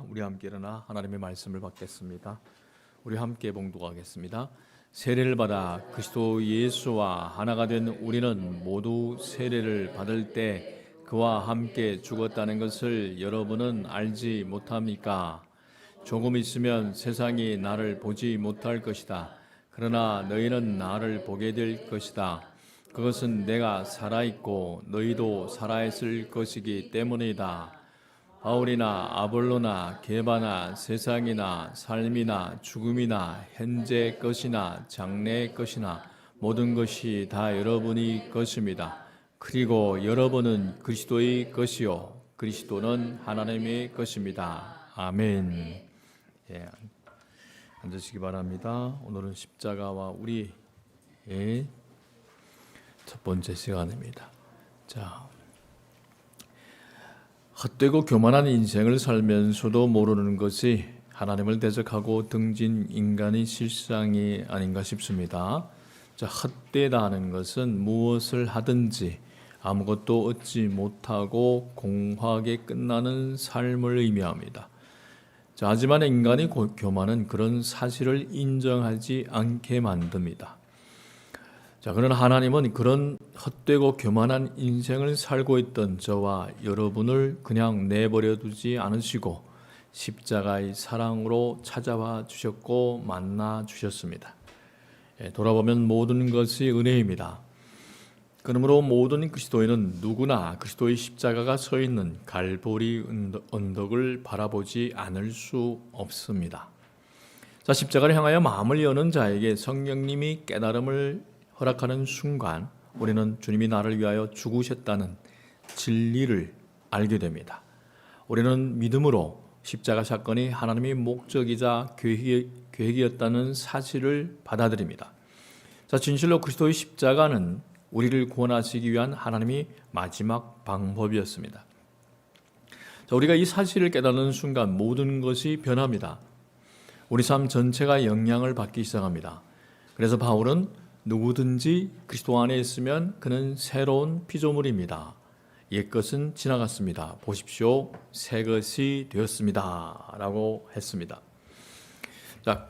우리 함께 일어나 하나님의 말씀을 받겠습니다. 우리 함께 봉독하겠습니다. 세례를 받아 그리스도 예수와 하나가 된 우리는 모두 세례를 받을 때 그와 함께 죽었다는 것을 여러분은 알지 못합니까? 조금 있으면 세상이 나를 보지 못할 것이다. 그러나 너희는 나를 보게 될 것이다. 그것은 내가 살아있고 너희도 살아있을 것이기 때문이다. 바울이나 아볼로나 게바나 세상이나 삶이나 죽음이나 현재 것이나 장래의 것이나 모든 것이 다 여러분의 것입니다. 그리고 여러분은 그리스도의 것이요 그리스도는 하나님의 것입니다. 아멘. 예, 앉으시기 바랍니다. 오늘은 십자가와 우리의 첫 번째 시간입니다. 자, 헛되고 교만한 인생을 살면서도 모르는 것이 하나님을 대적하고 등진 인간의 실상이 아닌가 싶습니다. 자, 헛되다는 것은 무엇을 하든지 아무것도 얻지 못하고 공허하게 끝나는 삶을 의미합니다. 자, 하지만 인간의 교만은 그런 사실을 인정하지 않게 만듭니다. 자, 그러나 하나님은 그런 헛되고 교만한 인생을 살고 있던 저와 여러분을 그냥 내버려 두지 않으시고 십자가의 사랑으로 찾아와 주셨고 만나 주셨습니다. 돌아보면 모든 것이 은혜입니다. 그러므로 모든 그리스도인은 누구나 그리스도의 십자가가 서 있는 갈보리 언덕을 바라보지 않을 수 없습니다. 자, 십자가를 향하여 마음을 여는 자에게 성령님이 깨달음을 허락하는 순간 우리는 주님이 나를 위하여 죽으셨다는 진리를 알게 됩니다. 우리는 믿음으로 십자가 사건이 하나님의 목적이자 계획이었다는 사실을 받아들입니다. 자, 진실로 그리스도의 십자가는 우리를 구원하시기 위한 하나님의 마지막 방법이었습니다. 자, 우리가 이 사실을 깨닫는 순간 모든 것이 변합니다. 우리 삶 전체가 영향을 받기 시작합니다. 그래서 바울은 누구든지 그리스도 안에 있으면 그는 새로운 피조물입니다. 옛것은 지나갔습니다. 보십시오. 새 것이 되었습니다. 라고 했습니다. 자,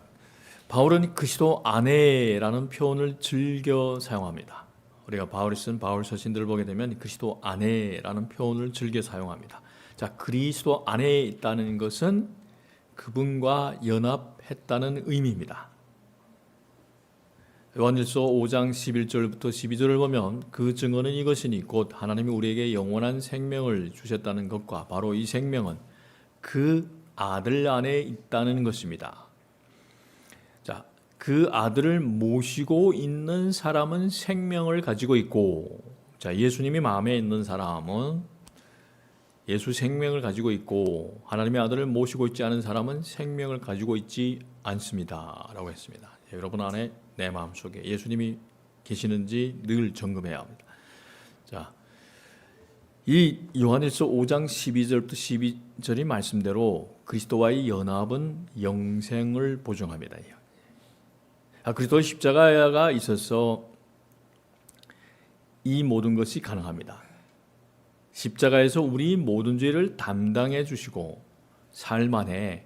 바울은 그리스도 안에라는 표현을 즐겨 사용합니다. 우리가 바울이 쓴 바울 서신들을 보게 되면 그리스도 안에라는 표현을 즐겨 사용합니다. 자, 그리스도 안에 있다는 것은 그분과 연합했다는 의미입니다. 요한일서 5장 11절부터 12절을 보면 그 증거는 이것이니 곧 하나님이 우리에게 영원한 생명을 주셨다는 것과 바로 이 생명은 그 아들 안에 있다는 것입니다. 자, 그 아들을 모시고 있는 사람은 생명을 가지고 있고, 자, 예수님이 마음에 있는 사람은 예수 생명을 가지고 있고, 하나님의 아들을 모시고 있지 않은 사람은 생명을 가지고 있지 않습니다. 라고 했습니다. 여러분 안에 내 마음속에 예수님이 계시는지 늘 점검해야 합니다. 자, 이 요한일서 5장 12절부터 12절의 말씀대로 그리스도와의 연합은 영생을 보증합니다. 그리스도의 십자가가 있어서 이 모든 것이 가능합니다. 십자가에서 우리 모든 죄를 담당해 주시고 삶 안에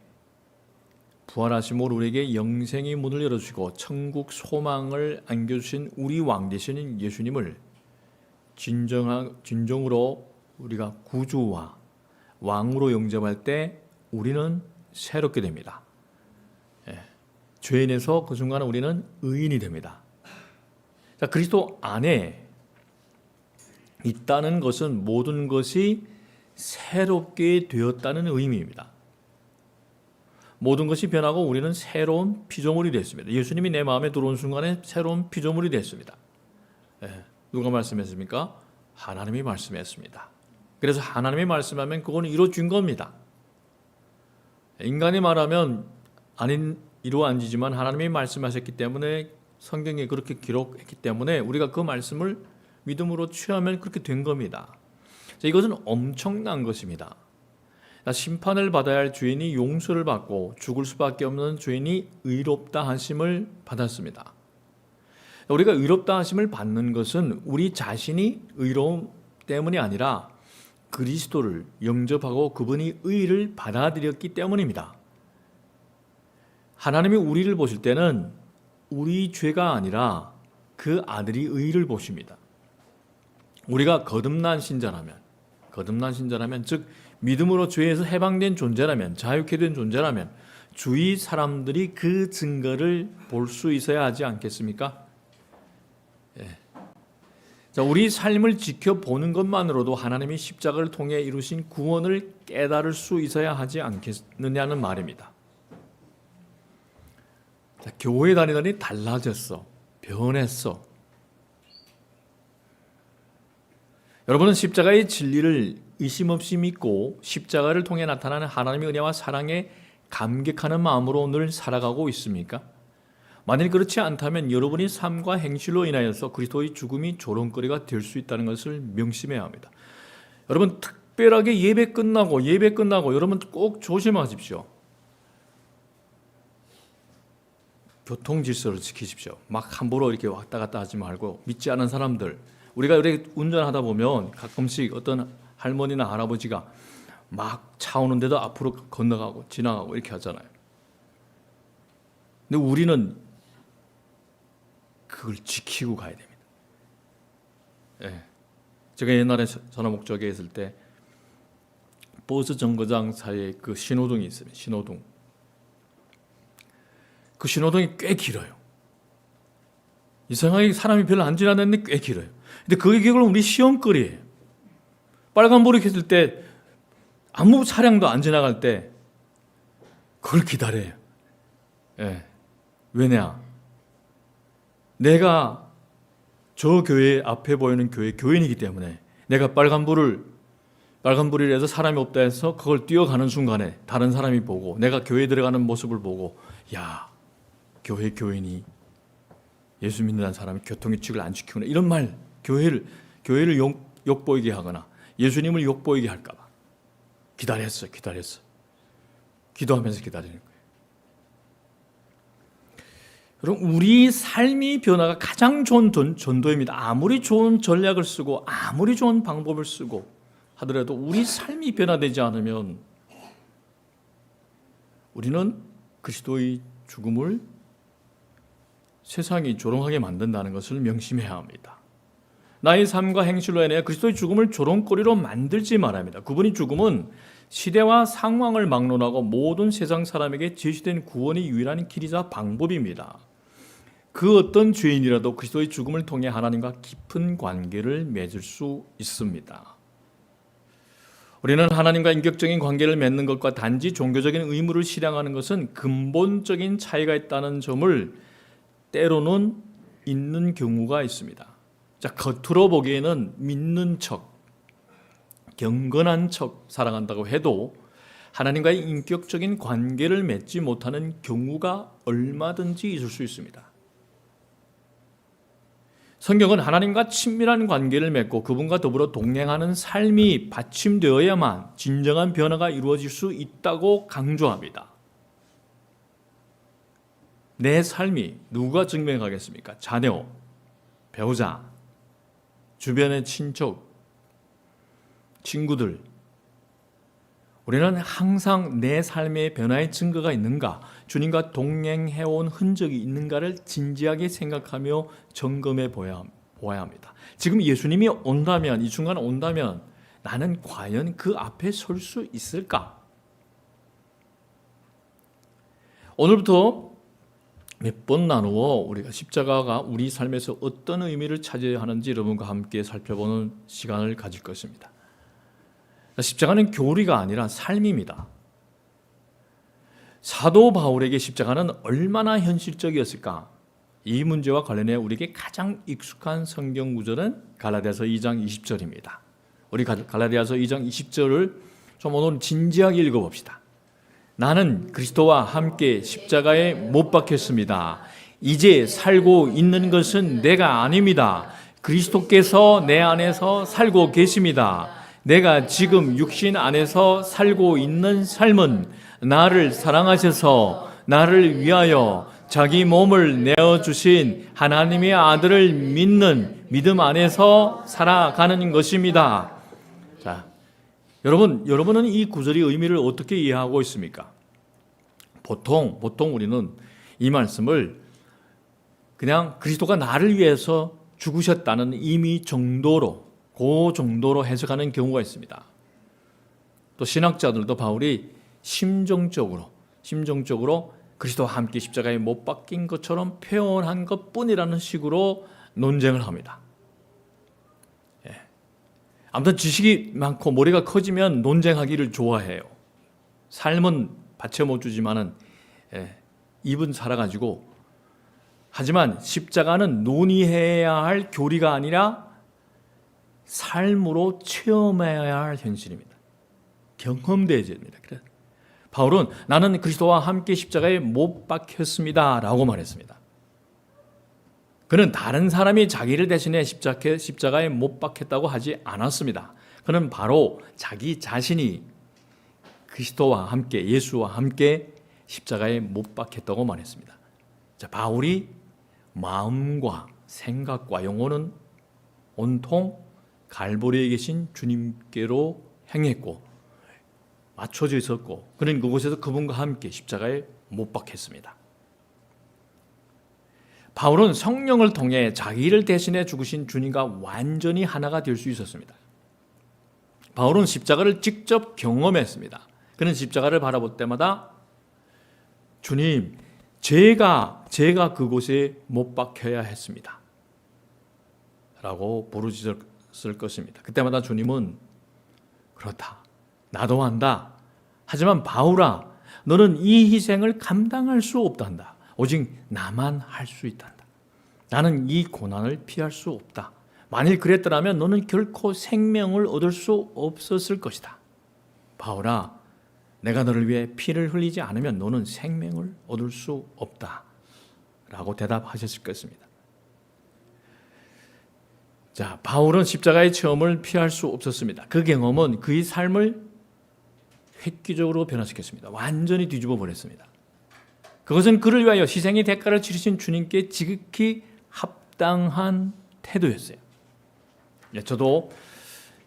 부활하심으로 우리에게 영생의 문을 열어주시고 천국 소망을 안겨주신 우리 왕 되시는 예수님을 진정으로 우리가 구주와 왕으로 영접할 때 우리는 새롭게 됩니다. 죄인에서 그 순간 우리는 의인이 됩니다. 자, 그리스도 안에 있다는 것은 모든 것이 새롭게 되었다는 의미입니다. 모든 것이 변하고 우리는 새로운 피조물이 됐습니다. 예수님이 내 마음에 들어온 순간에 새로운 피조물이 됐습니다. 누가 말씀했습니까? 하나님이 말씀했습니다. 그래서 하나님이 말씀하면 그건 이루어진 겁니다. 인간이 말하면 이루어지지만 하나님이 말씀하셨기 때문에 성경에 그렇게 기록했기 때문에 우리가 그 말씀을 믿음으로 취하면 그렇게 된 겁니다. 자, 이것은 엄청난 것입니다. 심판을 받아야 할 죄인이 용서를 받고 죽을 수밖에 없는 죄인이 의롭다 하심을 받았습니다. 우리가 의롭다 하심을 받는 것은 우리 자신이 의로움 때문이 아니라 그리스도를 영접하고 그분이 의를 받아들였기 때문입니다. 하나님이 우리를 보실 때는 우리 죄가 아니라 그 아들이 의를 보십니다. 우리가 거듭난 신자라면, 즉 믿음으로 죄에서 해방된 존재라면, 자유케 된 존재라면 주위 사람들이 그 증거를 볼 수 있어야 하지 않겠습니까? 예. 자, 우리 삶을 지켜보는 것만으로도 하나님이 십자가를 통해 이루신 구원을 깨달을 수 있어야 하지 않겠느냐는 말입니다. 자, 교회 다니더니 달라졌어, 변했어. 여러분은 십자가의 진리를 의심 없이 믿고 십자가를 통해 나타나는 하나님의 은혜와 사랑에 감격하는 마음으로 늘 살아가고 있습니까? 만일 그렇지 않다면 여러분의 삶과 행실로 인하여서 그리스도의 죽음이 조롱거리가 될 수 있다는 것을 명심해야 합니다. 여러분, 특별하게 예배 끝나고 여러분 꼭 조심하십시오. 교통 질서를 지키십시오. 막 함부로 이렇게 왔다 갔다 하지 말고, 믿지 않은 사람들, 우리가 이렇게 운전하다 보면 가끔씩 어떤 할머니나 할아버지가 막 차 오는데도 앞으로 건너가고 지나가고 이렇게 하잖아요. 근데 우리는 그걸 지키고 가야 됩니다. 예. 제가 옛날에 전화 목적에 있을 때 버스 정거장 사이에 그 신호등이 있어요. 신호등. 그 신호등이 꽤 길어요. 이상하게 사람이 별로 안 지나다니는데 꽤 길어요. 근데 그게 결국 우리 시험거리예요. 빨간불이 켰을 때 아무 차량도 안 지나갈 때 그걸 기다려요. 예. 왜냐? 내가 저 교회 앞에 보이는 교회 교인이기 때문에 내가 빨간불이라서 사람이 없다 해서 그걸 뛰어가는 순간에 다른 사람이 보고 내가 교회에 들어가는 모습을 보고, 야, 교회 교인이 예수 믿는 사람이 교통규칙을 안 지키구나, 이런 말, 교회를 욕보이게 하거나 예수님을 욕보이게 할까 봐 기다렸어. 기도하면서 기다리는 거예요. 여러분, 우리 삶의 변화가 가장 좋은 전도입니다. 아무리 좋은 전략을 쓰고 아무리 좋은 방법을 쓰고 하더라도 우리 삶이 변화되지 않으면 우리는 그리스도의 죽음을 세상이 조롱하게 만든다는 것을 명심해야 합니다. 나의 삶과 행실로 인해 그리스도의 죽음을 조롱거리로 만들지 말아야 합니다. 그분의 죽음은 시대와 상황을 막론하고 모든 세상 사람에게 제시된 구원의 유일한 길이자 방법입니다. 그 어떤 죄인이라도 그리스도의 죽음을 통해 하나님과 깊은 관계를 맺을 수 있습니다. 우리는 하나님과 인격적인 관계를 맺는 것과 단지 종교적인 의무를 실행하는 것은 근본적인 차이가 있다는 점을 때로는 잊는 경우가 있습니다. 자, 겉으로 보기에는 믿는 척, 경건한 척 살아간다고 해도 하나님과의 인격적인 관계를 맺지 못하는 경우가 얼마든지 있을 수 있습니다. 성경은 하나님과 친밀한 관계를 맺고 그분과 더불어 동행하는 삶이 받침되어야만 진정한 변화가 이루어질 수 있다고 강조합니다. 내 삶이 누가 증명하겠습니까? 자녀, 배우자, 주변의 친척, 친구들. 우리는 항상 내 삶의 변화의 증거가 있는가, 주님과 동행해온 흔적이 있는가를 진지하게 생각하며 점검해 보아야 합니다. 지금 예수님이 온다면, 이 순간 온다면 나는 과연 그 앞에 설 수 있을까? 오늘부터 몇 번 나누어 우리가 십자가가 우리 삶에서 어떤 의미를 차지해야 하는지 여러분과 함께 살펴보는 시간을 가질 것입니다. 십자가는 교리가 아니라 삶입니다. 사도 바울에게 십자가는 얼마나 현실적이었을까? 이 문제와 관련해 우리에게 가장 익숙한 성경 구절은 갈라디아서 2장 20절입니다. 우리 갈라디아서 2장 20절을 좀 오늘 진지하게 읽어봅시다. 나는 그리스도와 함께 십자가에 못 박혔습니다. 이제 살고 있는 것은 내가 아닙니다. 그리스도께서 내 안에서 살고 계십니다. 내가 지금 육신 안에서 살고 있는 삶은 나를 사랑하셔서 나를 위하여 자기 몸을 내어주신 하나님의 아들을 믿는 믿음 안에서 살아가는 것입니다. 자, 여러분은 이 구절의 의미를 어떻게 이해하고 있습니까? 보통 우리는 이 말씀을 그냥 그리스도가 나를 위해서 죽으셨다는 의미 정도로, 그 정도로 해석하는 경우가 있습니다. 또 신학자들도 바울이 심정적으로 그리스도와 함께 십자가에 못 박힌 것처럼 표현한 것뿐이라는 식으로 논쟁을 합니다. 아무튼 지식이 많고 머리가 커지면 논쟁하기를 좋아해요. 삶은 받쳐 못 주지만은 입은 살아가지고, 하지만 십자가는 논의해야 할 교리가 아니라 삶으로 체험해야 할 현실입니다. 경험대제입니다. 그래 바울은 나는 그리스도와 함께 십자가에 못 박혔습니다 라고 말했습니다. 그는 다른 사람이 자기를 대신해 십자가에 못 박혔다고 하지 않았습니다. 그는 바로 자기 자신이 그리스도와 함께, 예수와 함께 십자가에 못 박혔다고 말했습니다. 자, 바울이 마음과 생각과 영혼은 온통 갈보리에 계신 주님께로 향했고 맞춰져 있었고, 그는 그곳에서 그분과 함께 십자가에 못 박혔습니다. 바울은 성령을 통해 자기를 대신해 죽으신 주님과 완전히 하나가 될 수 있었습니다. 바울은 십자가를 직접 경험했습니다. 그는 십자가를 바라볼 때마다 주님, 제가 그곳에 못 박혀야 했습니다 라고 부르짖었을 것입니다. 그때마다 주님은 그렇다, 나도 한다. 하지만 바울아, 너는 이 희생을 감당할 수 없단다. 오직 나만 할 수 있단다. 나는 이 고난을 피할 수 없다. 만일 그랬더라면 너는 결코 생명을 얻을 수 없었을 것이다. 바울아, 내가 너를 위해 피를 흘리지 않으면 너는 생명을 얻을 수 없다 라고 대답하셨을 것입니다. 자, 바울은 십자가의 체험을 피할 수 없었습니다. 그 경험은 그의 삶을 획기적으로 변화시켰습니다. 완전히 뒤집어 버렸습니다. 그것은 그를 위하여 희생의 대가를 치르신 주님께 지극히 합당한 태도였어요. 저도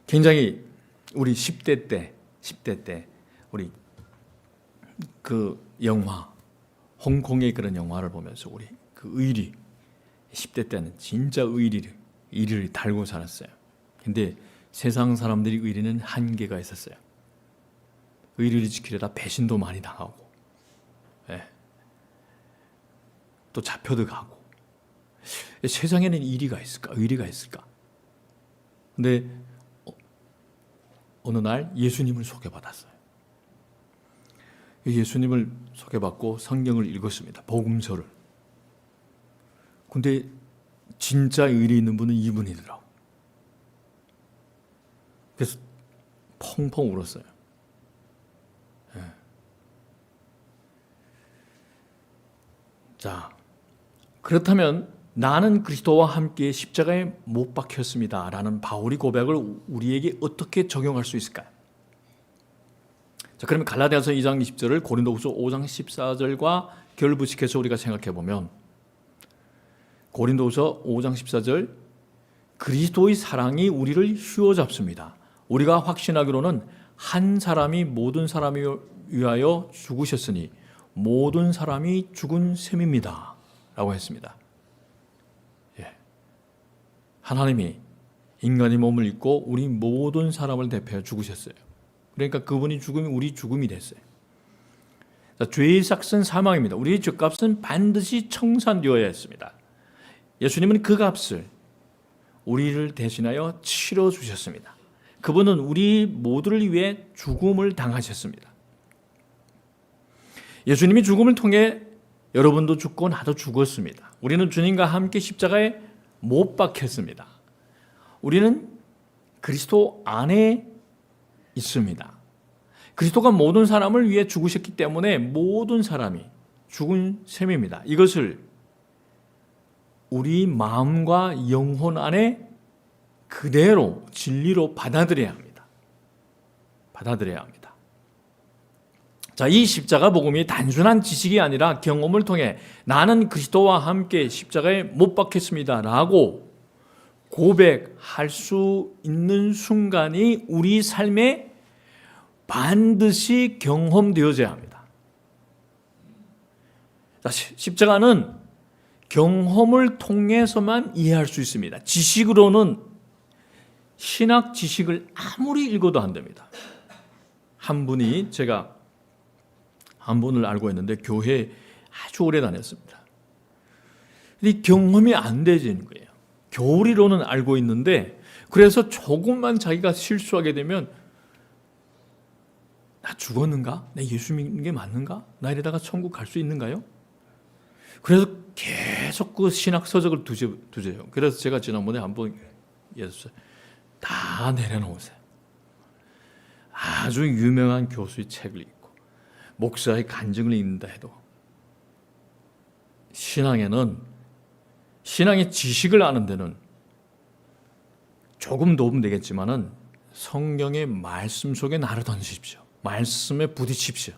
굉장히 우리 10대 때 우리 그 영화, 홍콩의 그런 영화를 보면서 우리 그 의리, 10대 때는 진짜 의리를 달고 살았어요. 근데 세상 사람들이 의리는 한계가 있었어요. 의리를 지키려다 배신도 많이 당하고, 또 잡혀도 가고. 세상에는 의리가 있을까? 근데 어느 날 예수님을 소개받았어요. 예수님을 소개받고 성경을 읽었습니다. 복음서를. 근데 진짜 의리 있는 분은 이분이더라고. 그래서 펑펑 울었어요. 자, 그렇다면 나는 그리스도와 함께 십자가에 못 박혔습니다 라는 바울의 고백을 우리에게 어떻게 적용할 수 있을까요? 자, 그러면 갈라디아서 2장 20절을 고린도후서 5장 14절과 결부시켜서 우리가 생각해 보면, 고린도후서 5장 14절, 그리스도의 사랑이 우리를 휘어잡습니다. 우리가 확신하기로는 한 사람이 모든 사람을 위하여 죽으셨으니 모든 사람이 죽은 셈입니다 라고 했습니다. 하나님이 인간의 몸을 입고 우리 모든 사람을 대표해 죽으셨어요. 그러니까 그분이 죽음이 우리 죽음이 됐어요. 자, 죄의 삭은 사망입니다. 우리의 죄값은 반드시 청산되어야 했습니다. 예수님은 그 값을 우리를 대신하여 치러주셨습니다. 그분은 우리 모두를 위해 죽음을 당하셨습니다. 예수님이 죽음을 통해 여러분도 죽고 나도 죽었습니다. 우리는 주님과 함께 십자가에 못 박혔습니다. 우리는 그리스도 안에 있습니다. 그리스도가 모든 사람을 위해 죽으셨기 때문에 모든 사람이 죽은 셈입니다. 이것을 우리 마음과 영혼 안에 그대로 진리로 받아들여야 합니다. 자, 이 십자가 복음이 단순한 지식이 아니라 경험을 통해 나는 그리스도와 함께 십자가에 못 박혔습니다 라고 고백할 수 있는 순간이 우리 삶의 반드시 경험되어져야 합니다. 십자가는 경험을 통해서만 이해할 수 있습니다. 지식으로는 신학 지식을 아무리 읽어도 안 됩니다. 한 분이 제가 한 분을 알고 있는데 교회에 아주 오래 다녔습니다. 근데 경험이 안 되지는 거예요. 교리로는 알고 있는데 그래서 조금만 자기가 실수하게 되면 나 죽었는가? 내 예수 믿는 게 맞는가? 나 이러다가 천국 갈 수 있는가요? 그래서 계속 그 신학 서적을 두세요. 그래서 제가 지난번에 한번 얘기했어요. 다 내려놓으세요. 아주 유명한 교수의 책을 읽고 목사의 간증을 읽는다 해도 신앙의 지식을 아는 데는 조금 도움 되겠지만은 성경의 말씀 속에 나를 던지십시오. 말씀에 부딪히십시오.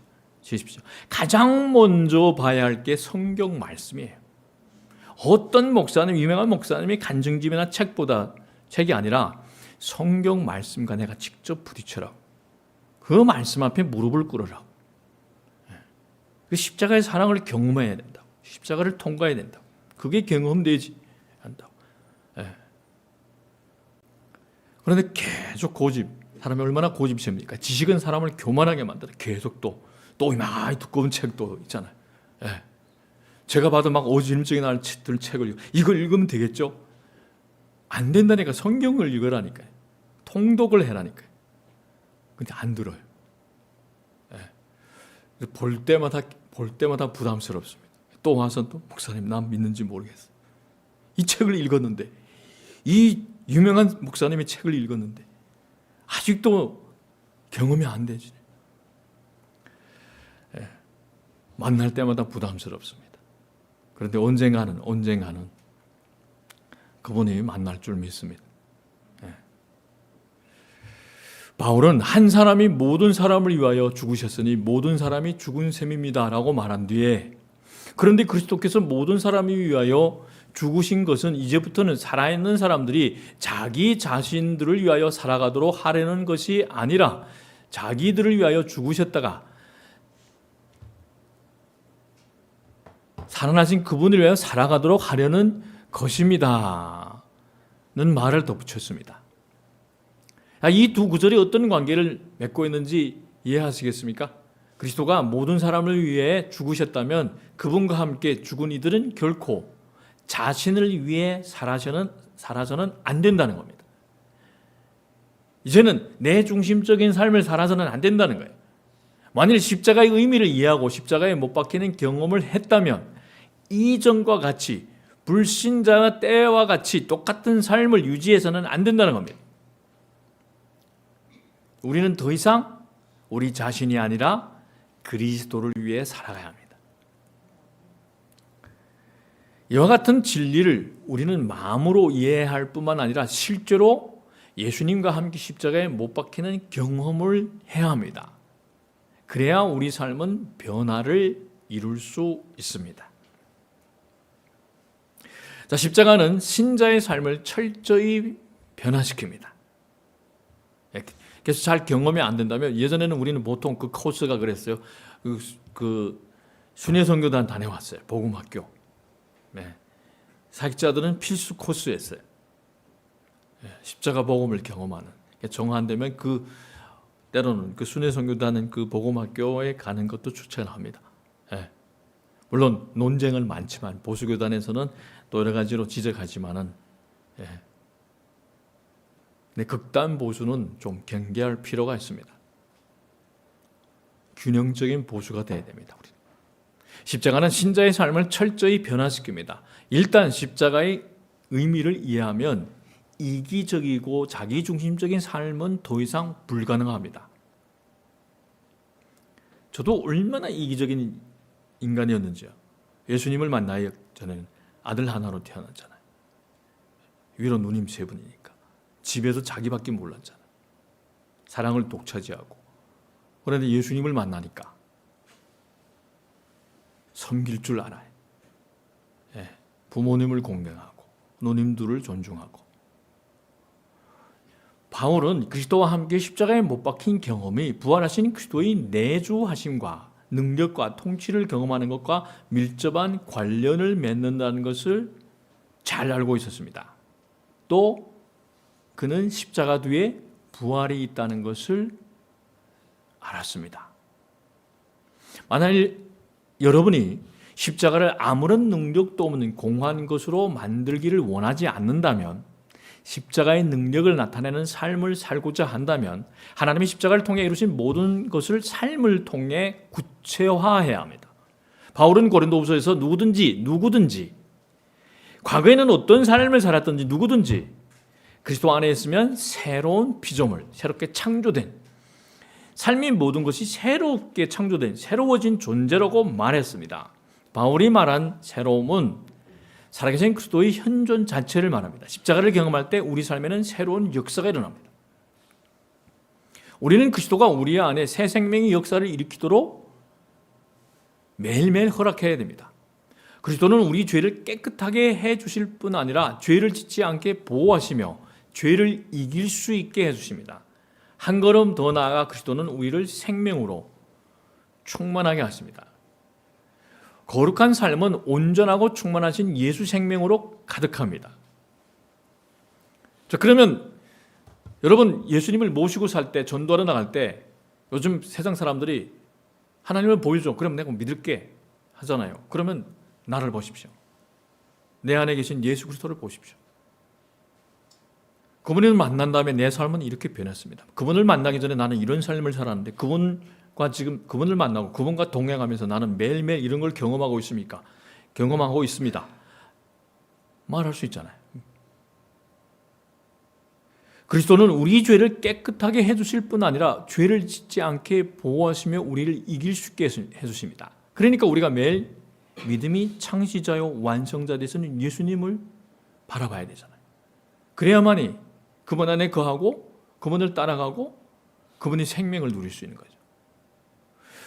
가장 먼저 봐야 할 게 성경 말씀이에요. 어떤 목사님, 유명한 목사님이 간증집이나 책이 아니라 성경 말씀과 내가 직접 부딪혀라. 그 말씀 앞에 무릎을 꿇으라. 그 십자가의 사랑을 경험해야 된다고. 십자가를 통과해야 된다고. 그게 경험되지 않다고. 그런데 계속 사람이 얼마나 고집셉니까? 지식은 사람을 교만하게 만들어. 계속 또 이마이 두꺼운 책도 있잖아요. 제가 봐도 막 어지럼증이 날 책을 읽고 이걸 읽으면 되겠죠? 안 된다니까. 성경을 읽으라니까요. 통독을 해라니까요. 근데 안 들어요. 볼 때마다 부담스럽습니다. 또 와서 또 목사님 난 믿는지 모르겠어. 이 책을 읽었는데 이 유명한 목사님의 책을 읽었는데 아직도 경험이 안 되지. 만날 때마다 부담스럽습니다. 그런데 언젠가는 그분이 만날 줄 믿습니다. 바울은 한 사람이 모든 사람을 위하여 죽으셨으니 모든 사람이 죽은 셈입니다 라고 말한 뒤에 그런데 그리스도께서 모든 사람을 위하여 죽으신 것은 이제부터는 살아있는 사람들이 자기 자신들을 위하여 살아가도록 하려는 것이 아니라 자기들을 위하여 죽으셨다가 살아나신 그분을 위하여 살아가도록 하려는 것입니다 는 말을 덧붙였습니다. 이 두 구절이 어떤 관계를 맺고 있는지 이해하시겠습니까? 그리스도가 모든 사람을 위해 죽으셨다면 그분과 함께 죽은 이들은 결코 자신을 위해 살아서는 안 된다는 겁니다. 이제는 내 중심적인 삶을 살아서는 안 된다는 거예요. 만일 십자가의 의미를 이해하고 십자가에 못 박히는 경험을 했다면 이전과 같이 불신자의 때와 같이 똑같은 삶을 유지해서는 안 된다는 겁니다. 우리는 더 이상 우리 자신이 아니라 그리스도를 위해 살아가야 합니다. 이와 같은 진리를 우리는 마음으로 이해할 뿐만 아니라 실제로 예수님과 함께 십자가에 못 박히는 경험을 해야 합니다. 그래야 우리 삶은 변화를 이룰 수 있습니다. 자, 십자가는 신자의 삶을 철저히 변화시킵니다. 그래서 잘 경험이 안 된다면 예전에는 우리는 보통 그 코스가 그랬어요. 그 순회선교단 다녀왔어요. 복음학교. 사역자들은 필수 코스였어요. 십자가 복음을 경험하는. 정한되면 때로는 그 순회선교단은 그 복음학교에 가는 것도 추천합니다. 물론 논쟁은 많지만 보수교단에서는 또 여러 가지로 지적하지만은 극단 보수는 좀 경계할 필요가 있습니다. 균형적인 보수가 돼야 됩니다. 우리는. 십자가는 신자의 삶을 철저히 변화시킵니다. 일단 십자가의 의미를 이해하면 이기적이고 자기중심적인 삶은 더 이상 불가능합니다. 저도 얼마나 이기적인 인간이었는지요. 예수님을 만나기 전에는 아들 하나로 태어났잖아요. 위로 누님 세 분이니까. 집에서 자기밖에 몰랐잖아요. 사랑을 독차지하고. 그런데 예수님을 만나니까 섬길 줄 알아요. 부모님을 공경하고 누님들을 존중하고 바울은 그리스도와 함께 십자가에 못 박힌 경험이 부활하신 그리스도의 내주하심과 능력과 통치를 경험하는 것과 밀접한 관련을 맺는다는 것을 잘 알고 있었습니다. 또 그는 십자가 뒤에 부활이 있다는 것을 알았습니다. 만일 여러분이 십자가를 아무런 능력도 없는 공허한 것으로 만들기를 원하지 않는다면, 십자가의 능력을 나타내는 삶을 살고자 한다면 하나님이 십자가를 통해 이루신 모든 것을 삶을 통해 구체화해야 합니다. 바울은 고린도후서에서 누구든지 과거에는 어떤 삶을 살았든지 누구든지 그리스도 안에 있으면 새로운 피조물, 새롭게 창조된, 삶의 모든 것이 새롭게 창조된, 새로워진 존재라고 말했습니다. 바울이 말한 새로움은 살아계신 그리스도의 현존 자체를 말합니다. 십자가를 경험할 때 우리 삶에는 새로운 역사가 일어납니다. 우리는 그리스도가 우리 안에 새 생명의 역사를 일으키도록 매일매일 허락해야 됩니다. 그리스도는 우리 죄를 깨끗하게 해주실 뿐 아니라 죄를 짓지 않게 보호하시며 죄를 이길 수 있게 해주십니다. 한 걸음 더 나아가 그리스도는 우리를 생명으로 충만하게 하십니다. 거룩한 삶은 온전하고 충만하신 예수 생명으로 가득합니다. 자, 그러면 여러분, 예수님을 모시고 살 때, 전도하러 나갈 때 요즘 세상 사람들이 하나님을 보여줘, 그럼 내가 믿을게 하잖아요. 그러면 나를 보십시오. 내 안에 계신 예수 그리스도를 보십시오. 그분을 만난 다음에 내 삶은 이렇게 변했습니다. 그분을 만나기 전에 나는 이런 삶을 살았는데 지금 그분을 만나고 그분과 동행하면서 나는 매일매일 이런 걸 경험하고 있습니까? 경험하고 있습니다. 말할 수 있잖아요. 그리스도는 우리 죄를 깨끗하게 해주실 뿐 아니라 죄를 짓지 않게 보호하시며 우리를 이길 수 있게 해주십니다. 그러니까 우리가 매일 믿음이 창시자요 완성자 되시는 예수님을 바라봐야 되잖아요. 그래야만이 그분 안에 거하고 그분을 따라가고 그분이 생명을 누릴 수 있는 거죠.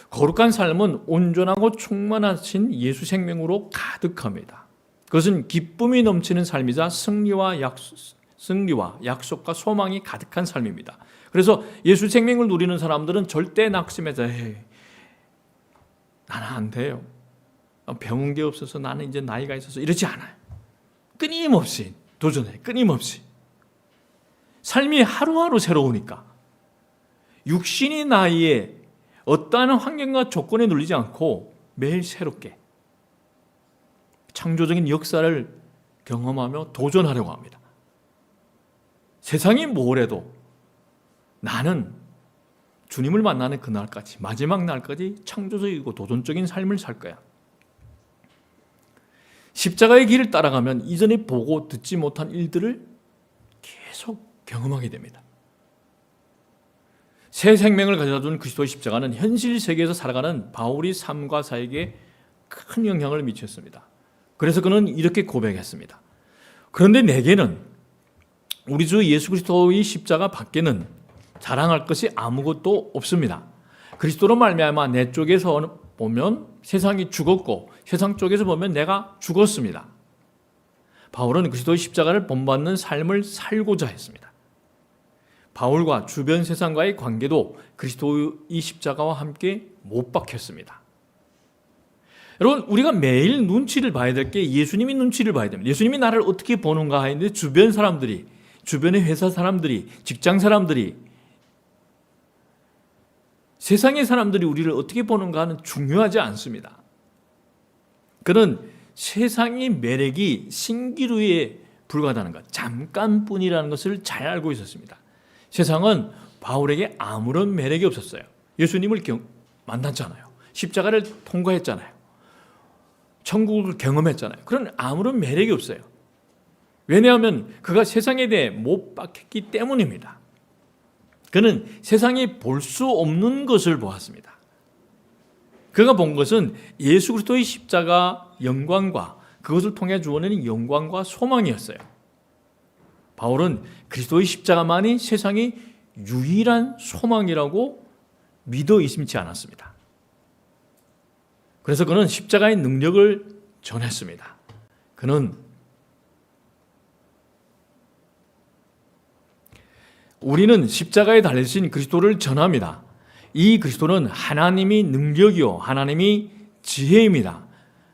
거룩한 삶은 온전하고 충만하신 예수 생명으로 가득합니다. 그것은 기쁨이 넘치는 삶이자 승리와 약속과 소망이 가득한 삶입니다. 그래서 예수 생명을 누리는 사람들은 절대 낙심해서 나는 안 돼요. 배운 게 없어서 나는 이제 나이가 있어서 이러지 않아요. 끊임없이 도전해. 끊임없이. 삶이 하루하루 새로우니까. 육신의 나이에 어떠한 환경과 조건에 눌리지 않고 매일 새롭게 창조적인 역사를 경험하며 도전하려고 합니다. 세상이 뭐래도 나는 주님을 만나는 그날까지, 마지막 날까지 창조적이고 도전적인 삶을 살 거야. 십자가의 길을 따라가면 이전에 보고 듣지 못한 일들을 계속 경험하게 됩니다. 새 생명을 가져다준 그리스도의 십자가는 현실 세계에서 살아가는 바울의 삶과 사역에 큰 영향을 미쳤습니다. 그래서 그는 이렇게 고백했습니다. 그런데 내게는 우리 주 예수 그리스도의 십자가 밖에는 자랑할 것이 아무것도 없습니다. 그리스도로 말미암아 내 쪽에서 보면 세상이 죽었고 세상 쪽에서 보면 내가 죽었습니다. 바울은 그리스도의 십자가를 본받는 삶을 살고자 했습니다. 바울과 주변 세상과의 관계도 그리스도의 십자가와 함께 못 박혔습니다. 여러분, 우리가 매일 눈치를 봐야 될 게 예수님이 눈치를 봐야 됩니다. 예수님이 나를 어떻게 보는가 하는데 주변 사람들이, 주변의 회사 사람들이, 직장 사람들이, 세상의 사람들이 우리를 어떻게 보는가는 중요하지 않습니다. 그는 세상의 매력이 신기루에 불과하다는 것, 잠깐뿐이라는 것을 잘 알고 있었습니다. 세상은 바울에게 아무런 매력이 없었어요. 예수님을 만났잖아요. 십자가를 통과했잖아요. 천국을 경험했잖아요. 그런 아무런 매력이 없어요. 왜냐하면 그가 세상에 대해 못 박혔기 때문입니다. 그는 세상이 볼 수 없는 것을 보았습니다. 그가 본 것은 예수 그리스도의 십자가 영광과 그것을 통해 주어내는 영광과 소망이었어요. 바울은 그리스도의 십자가만이 세상의 유일한 소망이라고 믿어 의심치 않았습니다. 그래서 그는 십자가의 능력을 전했습니다. 그는 우리는 십자가에 달리신 그리스도를 전합니다. 이 그리스도는 하나님이 능력이요 하나님이 지혜입니다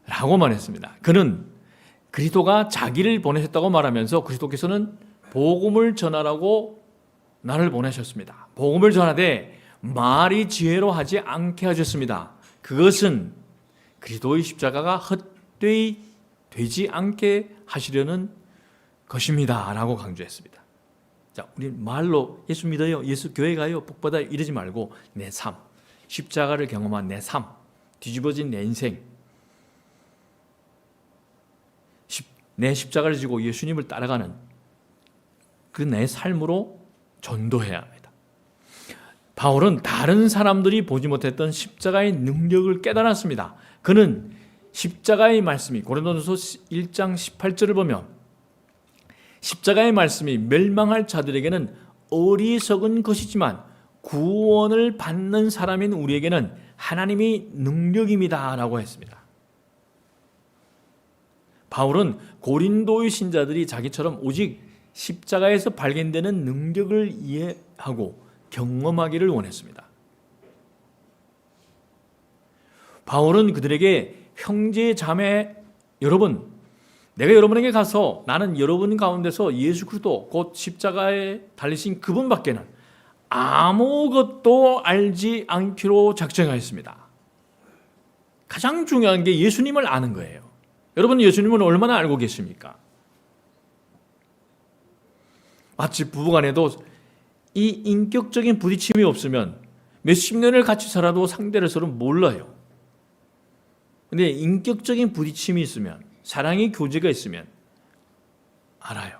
라고 말했습니다. 그는 그리스도가 자기를 보내셨다고 말하면서 그리스도께서는 복음을 전하라고 나를 보내셨습니다. 복음을 전하되 말이 지혜로 하지 않게 하셨습니다. 그것은 그리스도의 십자가가 헛되이 되지 않게 하시려는 것입니다 라고 강조했습니다. 자, 우리 말로 예수 믿어요, 예수 교회 가요, 복 받아요 이러지 말고 내 삶, 십자가를 경험한 내 삶, 뒤집어진 내 인생, 내 십자가를 지고 예수님을 따라가는 그 내 삶으로 전도해야 합니다. 바울은 다른 사람들이 보지 못했던 십자가의 능력을 깨달았습니다. 그는 십자가의 말씀이 고린도전서 1장 18절을 보면 십자가의 말씀이 멸망할 자들에게는 어리석은 것이지만 구원을 받는 사람인 우리에게는 하나님이 능력입니다 라고 했습니다. 바울은 고린도의 신자들이 자기처럼 오직 십자가에서 발견되는 능력을 이해하고 경험하기를 원했습니다. 바울은 그들에게 형제 자매 여러분, 내가 여러분에게 가서 나는 여러분 가운데서 예수 그리스도 곧 십자가에 달리신 그분밖에는 아무것도 알지 않기로 작정하였습니다. 가장 중요한 게 예수님을 아는 거예요. 여러분 예수님을 얼마나 알고 계십니까? 마치 부부간에도 이 인격적인 부딪힘이 없으면 몇십 년을 같이 살아도 상대를 서로 몰라요. 근데 인격적인 부딪힘이 있으면, 사랑의 교제가 있으면 알아요.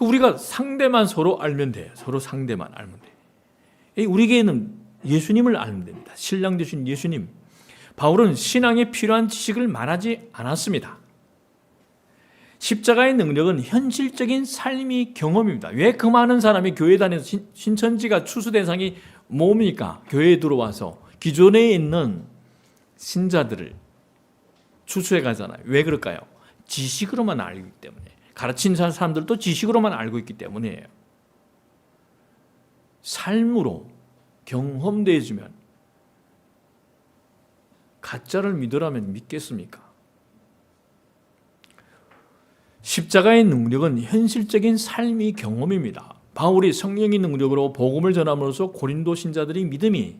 우리가 상대만 서로 알면 돼요. 서로 상대만 알면 돼요. 우리에게는 예수님을 알면 됩니다. 신랑 되신 예수님. 바울은 신앙에 필요한 지식을 말하지 않았습니다. 십자가의 능력은 현실적인 삶의 경험입니다. 왜 그 많은 사람이 교회 다녀서 신천지가 추수 대상이 뭡니까? 교회에 들어와서 기존에 있는 신자들을 추수해 가잖아요. 왜 그럴까요? 지식으로만 알고 있기 때문에. 가르친 사람들도 지식으로만 알고 있기 때문이에요. 삶으로 경험되어지면 가짜를 믿으라면 믿겠습니까? 십자가의 능력은 현실적인 삶의 경험입니다. 바울이 성령의 능력으로 복음을 전함으로써 고린도 신자들의 믿음이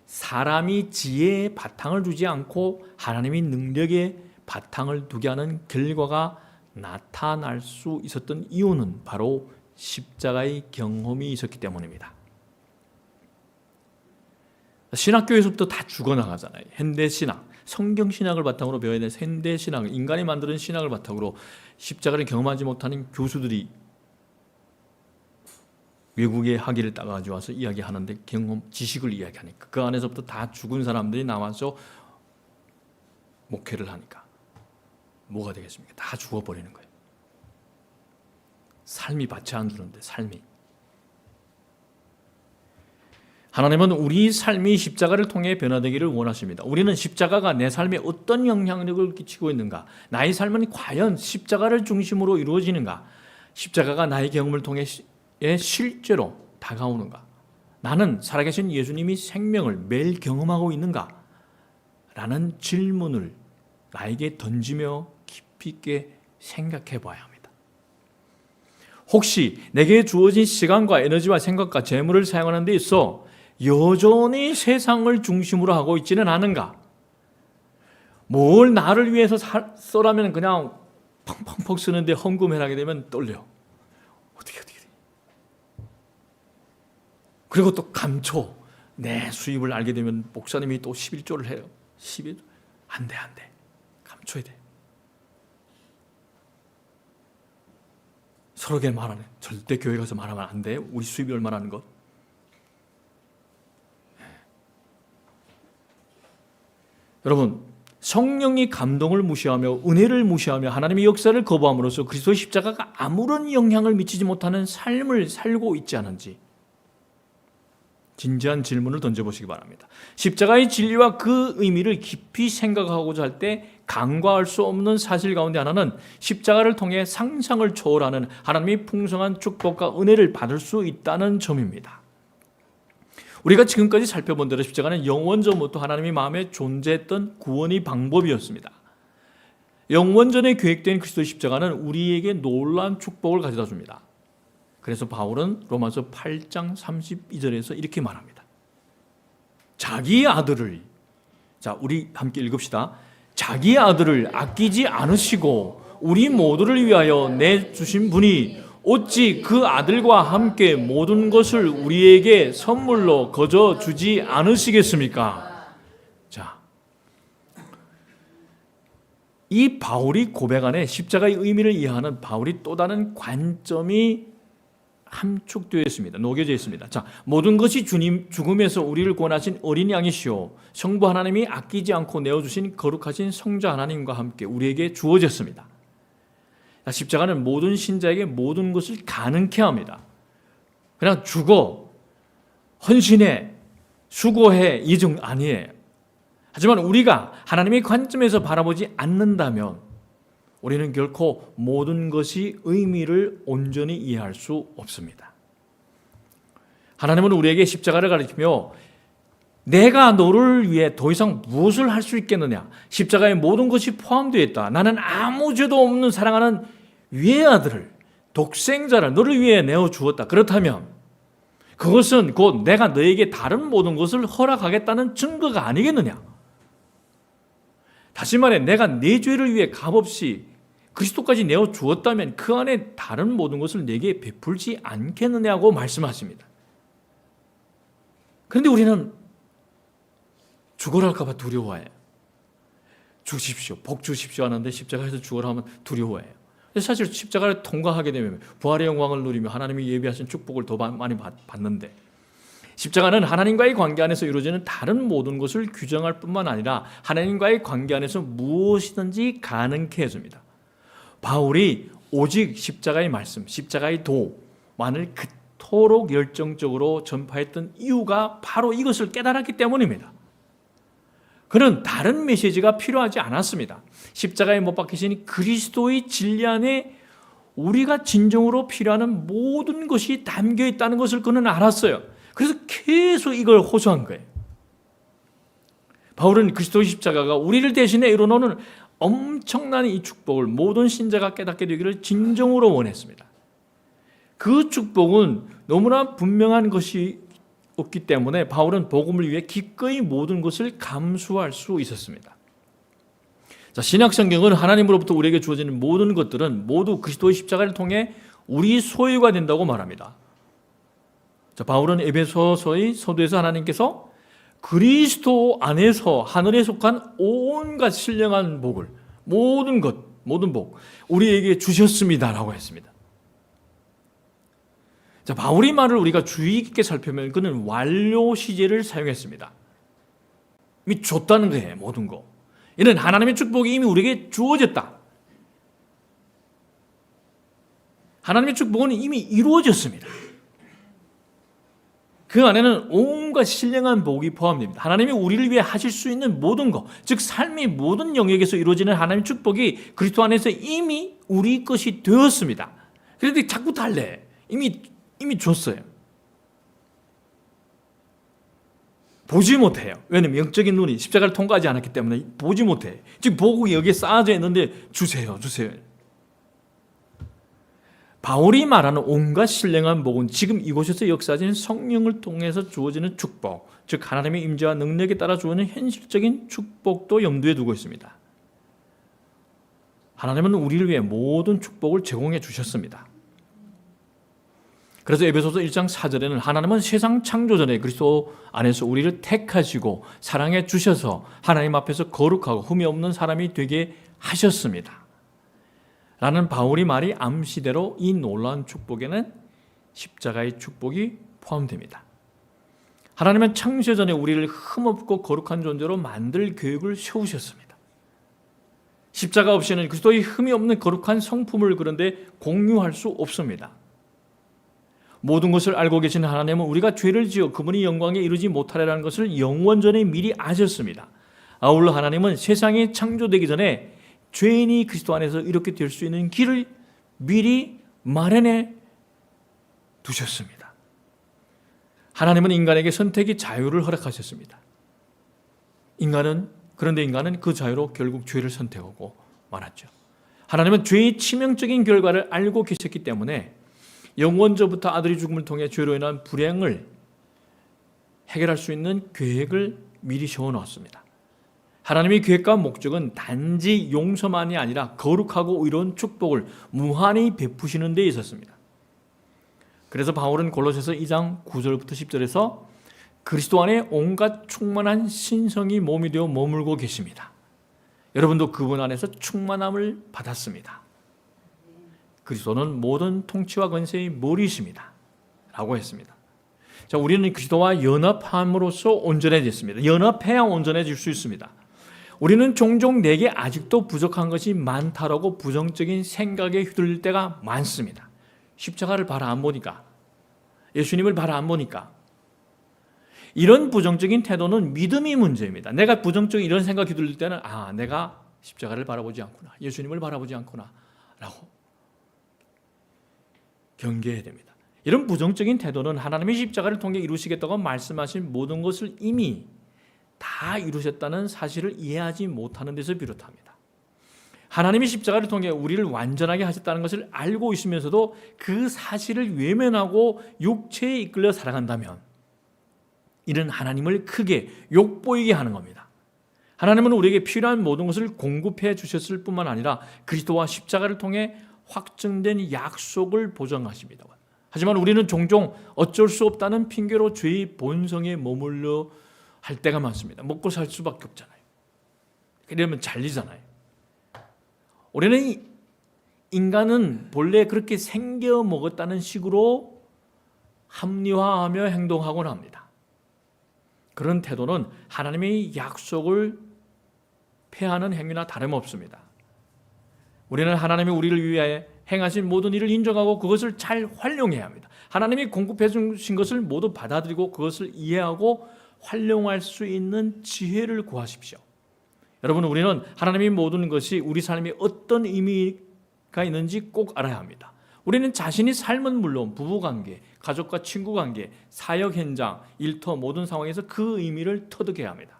사람이 지혜에 바탕을 두지 않고 하나님의 능력에 바탕을 두게 하는 결과가 나타날 수 있었던 이유는 바로 십자가의 경험이 있었기 때문입니다. 신학교에서부터 다 죽어나가잖아요. 현대신학, 성경신학을 바탕으로 배워야 되는 현대신학, 인간이 만드는 신학을 바탕으로 십자가를 경험하지 못하는 교수들이 외국의 학위를 따가지고 와서 이야기하는데 경험, 지식을 이야기하니까 그 안에서부터 다 죽은 사람들이 나와서 목회를 하니까 뭐가 되겠습니까? 다 죽어버리는 거예요. 삶이 받지 않는데 삶이. 하나님은 우리 삶이 십자가를 통해 변화되기를 원하십니다. 우리는 십자가가 내 삶에 어떤 영향력을 끼치고 있는가? 나의 삶은 과연 십자가를 중심으로 이루어지는가? 십자가가 나의 경험을 통해 실제로 다가오는가? 나는 살아계신 예수님이 생명을 매일 경험하고 있는가? 라는 질문을 나에게 던지며 깊이 있게 생각해 봐야 합니다. 혹시 내게 주어진 시간과 에너지와 생각과 재물을 사용하는 데 있어 여전히 세상을 중심으로 하고 있지는 않은가? 뭘 나를 위해서 써라면 그냥 펑펑펑 쓰는데 헌금을 하게 되면 떨려. 어떻게. 그리고 또 감초. 내 수입을 알게 되면 목사님이 또 11조를 해요. 11조. 안 돼. 감초해야 돼. 서로에게 말하네. 절대 교회 가서 말하면 안 돼. 우리 수입이 얼마라는 것. 여러분, 성령이 감동을 무시하며 은혜를 무시하며 하나님의 역사를 거부함으로써 그리스도의 십자가가 아무런 영향을 미치지 못하는 삶을 살고 있지 않은지 진지한 질문을 던져보시기 바랍니다. 십자가의 진리와 그 의미를 깊이 생각하고자 할 때 간과할 수 없는 사실 가운데 하나는 십자가를 통해 상상을 초월하는 하나님의 풍성한 축복과 은혜를 받을 수 있다는 점입니다. 우리가 지금까지 살펴본 대로 십자가는 영원전부터 하나님의 마음에 존재했던 구원의 방법이었습니다. 영원전에 계획된 그리스도의 십자가는 우리에게 놀라운 축복을 가져다 줍니다. 그래서 바울은 로마서 8장 32절에서 이렇게 말합니다. 자기의 아들을, 자, 우리 함께 읽읍시다. 자기의 아들을 아끼지 않으시고 우리 모두를 위하여 내주신 분이 어찌 그 아들과 함께 모든 것을 우리에게 선물로 거저 주지 않으시겠습니까? 자, 이 바울이 고백 안에 십자가의 의미를 이해하는 바울이 또 다른 관점이 함축되어 있습니다. 녹여져 있습니다. 자, 모든 것이 주님 죽음에서 우리를 구원하신 어린 양이시오 성부 하나님이 아끼지 않고 내어주신 거룩하신 성자 하나님과 함께 우리에게 주어졌습니다. 십자가는 모든 신자에게 모든 것을 가능케 합니다. 그냥 죽어, 헌신해, 수고해 이 정 아니에요. 하지만 우리가 하나님의 관점에서 바라보지 않는다면 우리는 결코 모든 것이 의미를 온전히 이해할 수 없습니다. 하나님은 우리에게 십자가를 가르치며 내가 너를 위해 더 이상 무엇을 할 수 있겠느냐? 십자가에 모든 것이 포함되어 있다. 나는 아무 죄도 없는 사랑하는 외아들을, 독생자를 너를 위해 내어주었다. 그렇다면 그것은 곧 내가 너에게 다른 모든 것을 허락하겠다는 증거가 아니겠느냐? 다시 말해 내가 내 죄를 위해 값없이 그리스도까지 내어주었다면 그 안에 다른 모든 것을 내게 베풀지 않겠느냐고 말씀하십니다. 그런데 우리는 죽어라 할까 봐 두려워해요. 주십시오, 복 주십시오 하는데 십자가에서 죽어라 하면 두려워해요. 사실 십자가를 통과하게 되면 부활의 영광을 누리며 하나님이 예비하신 축복을 더 많이 받는데 십자가는 하나님과의 관계 안에서 이루어지는 다른 모든 것을 규정할 뿐만 아니라 하나님과의 관계 안에서 무엇이든지 가능케 해줍니다. 바울이 오직 십자가의 말씀, 십자가의 도만을 그토록 열정적으로 전파했던 이유가 바로 이것을 깨달았기 때문입니다. 그는 다른 메시지가 필요하지 않았습니다. 십자가에 못 박히신 그리스도의 진리 안에 우리가 진정으로 필요한 모든 것이 담겨 있다는 것을 그는 알았어요. 그래서 계속 이걸 호소한 거예요. 바울은 그리스도의 십자가가 우리를 대신해 이루어놓는 엄청난 이 축복을 모든 신자가 깨닫게 되기를 진정으로 원했습니다. 그 축복은 너무나 분명한 것이 없기 때문에 바울은 복음을 위해 기꺼이 모든 것을 감수할 수 있었습니다. 자, 신약 성경은 하나님으로부터 우리에게 주어지는 모든 것들은 모두 그리스도의 십자가를 통해 우리 소유가 된다고 말합니다. 자, 바울은 에베소서의 서두에서 하나님께서 그리스도 안에서 하늘에 속한 온갖 신령한 복을 모든 것, 모든 복 우리에게 주셨습니다라고 했습니다. 자, 바울의 말을 우리가 주의 깊게 살펴보면 그는 완료 시제를 사용했습니다. 이미 줬다는 거예요, 모든 거. 이는 하나님의 축복이 이미 우리에게 주어졌다. 하나님의 축복은 이미 이루어졌습니다. 그 안에는 온갖 신령한 복이 포함됩니다. 하나님이 우리를 위해 하실 수 있는 모든 것, 즉 삶의 모든 영역에서 이루어지는 하나님의 축복이 그리스도 안에서 이미 우리 것이 되었습니다. 그런데 자꾸 달래. 이미 줬어요. 보지 못해요. 왜냐하면 영적인 눈이 십자가를 통과하지 않았기 때문에 보지 못해. 지금 복이 여기에 쌓아져 있는데 주세요. 바울이 말하는 온갖 신령한 복은 지금 이곳에서 역사하는 성령을 통해서 주어지는 축복, 즉 하나님의 임재와 능력에 따라 주어지는 현실적인 축복도 염두에 두고 있습니다. 하나님은 우리를 위해 모든 축복을 제공해 주셨습니다. 그래서 에베소서 1장 4절에는 하나님은 세상 창조 전에 그리스도 안에서 우리를 택하시고 사랑해 주셔서 하나님 앞에서 거룩하고 흠이 없는 사람이 되게 하셨습니다. 라는 바울의 말이 암시대로 이 놀라운 축복에는 십자가의 축복이 포함됩니다. 하나님은 창세 전에 우리를 흠없고 거룩한 존재로 만들 계획을 세우셨습니다. 십자가 없이는 그리스도의 흠이 없는 거룩한 성품을 그런데 공유할 수 없습니다. 모든 것을 알고 계신 하나님은 우리가 죄를 지어 그분의 영광에 이르지 못하리라는 것을 영원전에 미리 아셨습니다. 아울러 하나님은 세상이 창조되기 전에 죄인이 그리스도 안에서 이렇게 될 수 있는 길을 미리 마련해 두셨습니다. 하나님은 인간에게 선택의 자유를 허락하셨습니다. 그런데 인간은 그 자유로 결국 죄를 선택하고 말았죠. 하나님은 죄의 치명적인 결과를 알고 계셨기 때문에 영원전부터 아들의 죽음을 통해 죄로 인한 불행을 해결할 수 있는 계획을 미리 세워놓았습니다. 하나님의 계획과 목적은 단지 용서만이 아니라 거룩하고 의로운 축복을 무한히 베푸시는 데 있었습니다. 그래서 바울은 골로새서 2장 9절부터 10절에서 그리스도 안에 온갖 충만한 신성이 몸이 되어 머물고 계십니다. 여러분도 그분 안에서 충만함을 받았습니다. 그리스도는 모든 통치와 권세의 머리이십니다. 라고 했습니다. 자, 우리는 그리스도와 연합함으로써 온전해졌습니다. 연합해야 온전해질 수 있습니다. 우리는 종종 내게 아직도 부족한 것이 많다라고 부정적인 생각에 휘둘릴 때가 많습니다. 십자가를 바라 안 보니까, 예수님을 바라 안 보니까. 이런 부정적인 태도는 믿음이 문제입니다. 내가 부정적인 이런 생각이 휘둘릴 때는 내가 십자가를 바라보지 않구나, 예수님을 바라보지 않구나 라고 경계해야 됩니다. 이런 부정적인 태도는 하나님의 십자가를 통해 이루시겠다고 말씀하신 모든 것을 이미 다 이루셨다는 사실을 이해하지 못하는 데서 비롯합니다. 하나님이 십자가를 통해 우리를 완전하게 하셨다는 것을 알고 있으면서도 그 사실을 외면하고 육체에 이끌려 살아간다면 이는 하나님을 크게 욕보이게 하는 겁니다. 하나님은 우리에게 필요한 모든 것을 공급해 주셨을 뿐만 아니라 그리스도와 십자가를 통해 확증된 약속을 보장하십니다. 하지만 우리는 종종 어쩔 수 없다는 핑계로 죄의 본성에 머물러 할 때가 많습니다. 먹고 살 수밖에 없잖아요. 이러면 잘리잖아요. 우리는 인간은 본래 그렇게 생겨 먹었다는 식으로 합리화하며 행동하곤 합니다. 그런 태도는 하나님의 약속을 폐하는 행위나 다름없습니다. 우리는 하나님이 우리를 위해 행하신 모든 일을 인정하고 그것을 잘 활용해야 합니다. 하나님이 공급해 주신 것을 모두 받아들이고 그것을 이해하고 활용할 수 있는 지혜를 구하십시오. 여러분, 우리는 하나님의 모든 것이 우리 삶에 어떤 의미가 있는지 꼭 알아야 합니다. 우리는 자신이 삶은 물론 부부관계, 가족과 친구관계, 사역 현장, 일터 모든 상황에서 그 의미를 터득해야 합니다.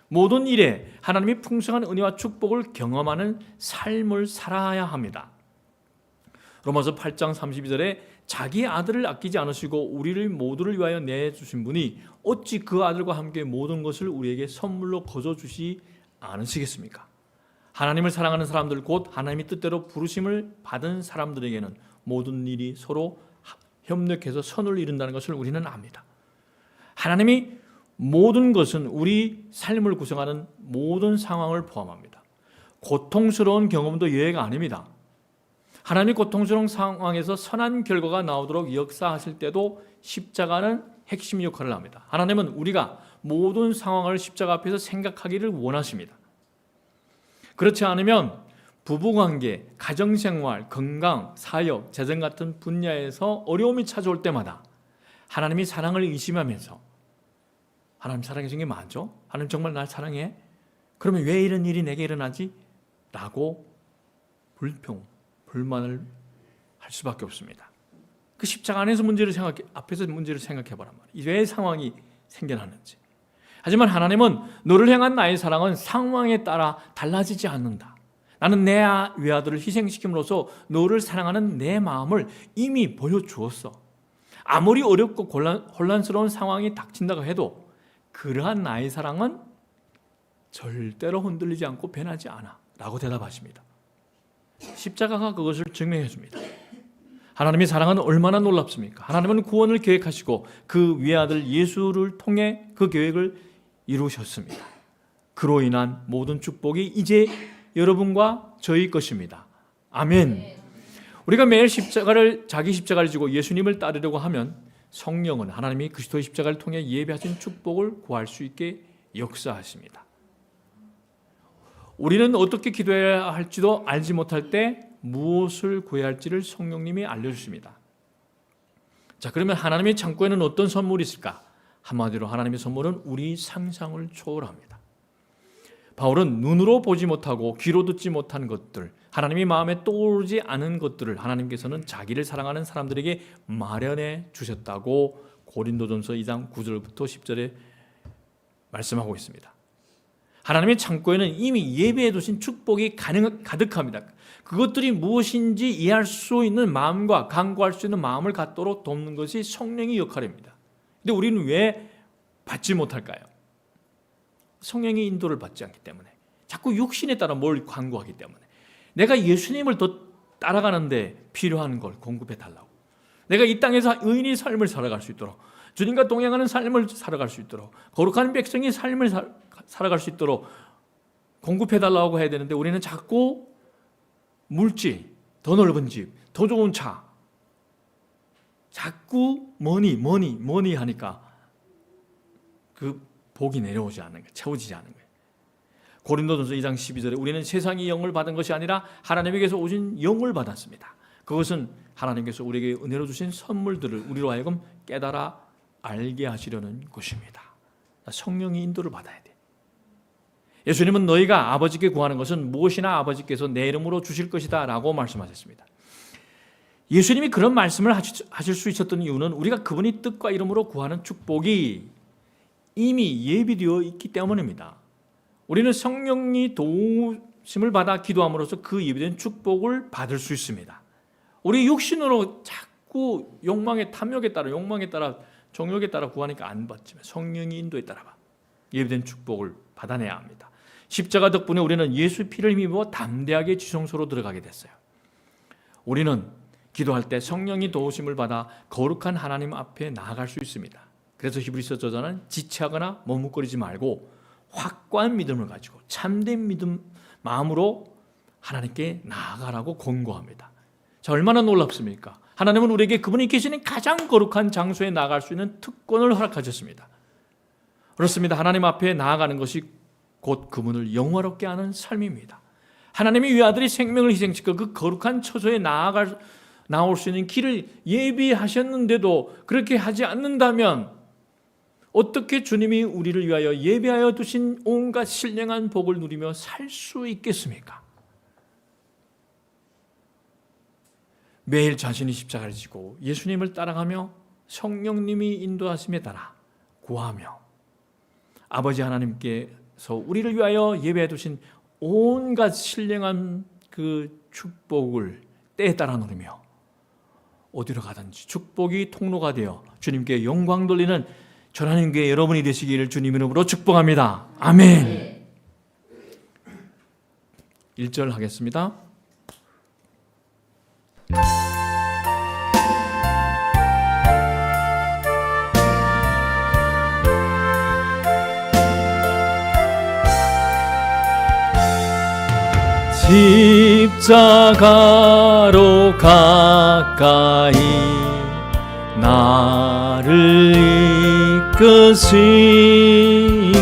모든 일에 하나님의 풍성한 은혜와 축복을 경험하는 삶을 살아야 합니다. 로마서 8장 32절에 자기 아들을 아끼지 않으시고 우리를 모두를 위하여 내주신 분이 어찌 그 아들과 함께 모든 것을 우리에게 선물로 거저주시 않으시겠습니까? 하나님을 사랑하는 사람들, 곧 하나님의 뜻대로 부르심을 받은 사람들에게는 모든 일이 서로 협력해서 선을 이룬다는 것을 우리는 압니다. 하나님이 모든 것은 우리 삶을 구성하는 모든 상황을 포함합니다. 고통스러운 경험도 예외가 아닙니다. 하나님이 고통스러운 상황에서 선한 결과가 나오도록 역사하실 때도 십자가는 핵심 역할을 합니다. 하나님은 우리가 모든 상황을 십자가 앞에서 생각하기를 원하십니다. 그렇지 않으면 부부관계, 가정생활, 건강, 사역, 재정 같은 분야에서 어려움이 찾아올 때마다 하나님이 사랑을 의심하면서 하나님 사랑해 주신 게 맞죠? 하나님 정말 날 사랑해? 그러면 왜 이런 일이 내게 일어나지? 라고 불만을 할 수밖에 없습니다. 그 십자가 안에서 앞에서 문제를 생각해 보란 말이에요. 왜 상황이 생겨났는지. 하지만 하나님은 너를 향한 나의 사랑은 상황에 따라 달라지지 않는다. 나는 내 외아들을 희생시킴으로써 너를 사랑하는 내 마음을 이미 보여주었어. 아무리 어렵고 혼란스러운 상황이 닥친다고 해도 그러한 나의 사랑은 절대로 흔들리지 않고 변하지 않아 라고 대답하십니다. 십자가가 그것을 증명해 줍니다. 하나님의 사랑은 얼마나 놀랍습니까? 하나님은 구원을 계획하시고 그 외아들 예수를 통해 그 계획을 이루셨습니다. 그로 인한 모든 축복이 이제 여러분과 저희 것입니다. 아멘. 우리가 매일 자기 십자가를 지고 예수님을 따르려고 하면 성령은 하나님이 그리스도의 십자가를 통해 예배하신 축복을 구할 수 있게 역사하십니다. 우리는 어떻게 기도해야 할지도 알지 못할 때 무엇을 구해야 할지를 성령님이 알려주십니다. 자, 그러면 하나님의 창고에는 어떤 선물이 있을까? 한마디로 하나님의 선물은 우리 상상을 초월합니다. 바울은 눈으로 보지 못하고 귀로 듣지 못한 것들, 하나님이 마음에 떠오르지 않은 것들을 하나님께서는 자기를 사랑하는 사람들에게 마련해 주셨다고 고린도전서 2장 9절부터 10절에 말씀하고 있습니다. 하나님의 창고에는 이미 예비해 두신 축복이 가득합니다. 그것들이 무엇인지 이해할 수 있는 마음과 간구할 수 있는 마음을 갖도록 돕는 것이 성령의 역할입니다. 근데 우리는 왜 받지 못할까요? 성령의 인도를 받지 않기 때문에, 자꾸 육신에 따라 뭘 간구하기 때문에. 내가 예수님을 더 따라가는데 필요한 걸 공급해 달라고, 내가 이 땅에서 의인의 삶을 살아갈 수 있도록, 주님과 동행하는 삶을 살아갈 수 있도록, 거룩한 백성의 삶을 살아갈 수 있도록 공급해 달라고 해야 되는데, 우리는 자꾸 물질, 더 넓은 집, 더 좋은 차, 자꾸 머니 하니까 그 복이 내려오지 않는 거예요. 채워지지 않는 거예요. 고린도전서 2장 12절에 우리는 세상의 영을 받은 것이 아니라 하나님에게서 오신 영을 받았습니다. 그것은 하나님께서 우리에게 은혜로 주신 선물들을 우리로 하여금 깨달아 알게 하시려는 것입니다. 성령의 인도를 받아야 돼. 예수님은 너희가 아버지께 구하는 것은 무엇이나 아버지께서 내 이름으로 주실 것이다 라고 말씀하셨습니다. 예수님이 그런 말씀을 하실 수 있었던 이유는 우리가 그분의 뜻과 이름으로 구하는 축복이 이미 예비되어 있기 때문입니다. 우리는 성령의 도우심을 받아 기도함으로써 그 예비된 축복을 받을 수 있습니다. 우리 육신으로 자꾸 욕망의 탐욕에 따라, 욕망에 따라, 정욕에 따라 구하니까 안 받지만 성령의 인도에 따라 예비된 축복을 받아내야 합니다. 십자가 덕분에 우리는 예수 피를 힘입어 담대하게 지성소로 들어가게 됐어요. 우리는 기도할 때 성령의 도우심을 받아 거룩한 하나님 앞에 나아갈 수 있습니다. 그래서 히브리서 저자는 지체하거나 머뭇거리지 말고 확고한 믿음을 가지고 참된 믿음 마음으로 하나님께 나아가라고 권고합니다. 자, 얼마나 놀랍습니까? 하나님은 우리에게 그분이 계시는 가장 거룩한 장소에 나아갈 수 있는 특권을 허락하셨습니다. 그렇습니다. 하나님 앞에 나아가는 것이 곧 그분을 영화롭게 하는 삶입니다. 하나님이 외아들이 생명을 희생시켜 그 거룩한 처소에 나올 수 있는 길을 예비하셨는데도 그렇게 하지 않는다면 어떻게 주님이 우리를 위하여 예비하여 두신 온갖 신령한 복을 누리며 살 수 있겠습니까? 매일 자신이 십자가를 지고 예수님을 따라가며 성령님이 인도하심에 따라 구하며 아버지 하나님께서 우리를 위하여 예배해 두신 온갖 신령한 그 축복을 때에 따라 누리며 어디로 가든지 축복이 통로가 되어 주님께 영광 돌리는 전하는 교회 여러분이 되시기를 주님 이름으로 축복합니다. 아멘. 1절 하겠습니다. 십자가로 가까이 나를 이끄시니